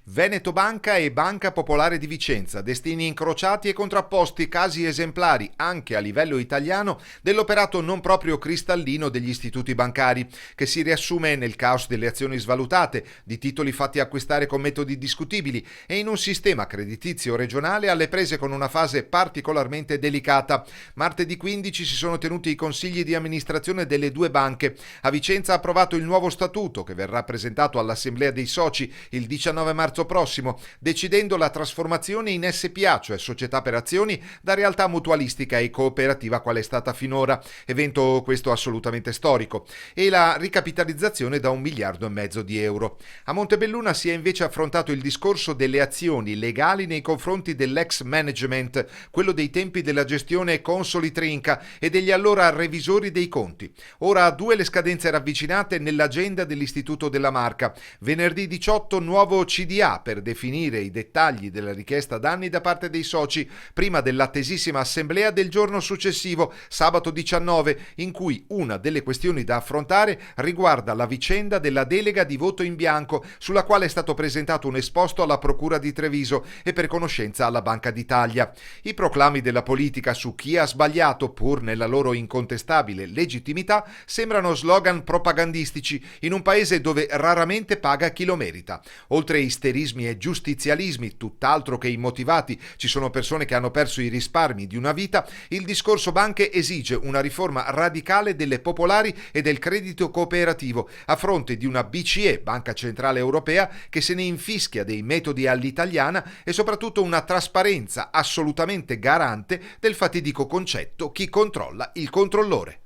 Veneto Banca e Banca Popolare di Vicenza, destini incrociati e contrapposti, casi esemplari anche a livello italiano dell'operato non proprio cristallino degli istituti bancari, che si riassume nel caos delle azioni svalutate, di titoli fatti acquistare con metodi discutibili e in un sistema creditizio regionale alle prese con una fase particolarmente delicata. Martedì 15 si sono tenuti i consigli di amministrazione delle due banche. A Vicenza ha approvato il nuovo statuto che verrà presentato all'Assemblea dei Soci il 19 marzo prossimo, decidendo la trasformazione in SPA, cioè società per azioni, da realtà mutualistica e cooperativa qual è stata finora, evento questo assolutamente storico, e la ricapitalizzazione da 1,5 miliardi di euro. A Montebelluna si è invece affrontato il discorso delle azioni legali nei confronti dell'ex management, quello dei tempi della gestione Consoli Trinca e degli allora revisori dei conti. Ora a due le scadenze ravvicinate nell'agenda dell'Istituto della Marca. Venerdì 18 nuovo CDA per definire i dettagli della richiesta danni da parte dei soci prima dell'attesissima assemblea del giorno successivo, sabato 19, in cui una delle questioni da affrontare riguarda la vicenda della delega di voto in bianco sulla quale è stato presentato un esposto alla Procura di Treviso e per conoscenza alla Banca d'Italia. I proclami della politica su chi ha sbagliato, pur nella loro incontestabile legittimità, sembrano slogan propagandistici in un paese dove raramente paga chi lo merita. Oltre isterismi e giustizialismi tutt'altro che immotivati, ci sono persone che hanno perso i risparmi di una vita, il discorso banche esige una riforma radicale delle popolari e del credito cooperativo a fronte di una BCE, Banca Centrale Europea, che se ne infischia dei metodi all'italiana e soprattutto una trasparenza assolutamente garante del fatidico concetto chi controlla il controllore.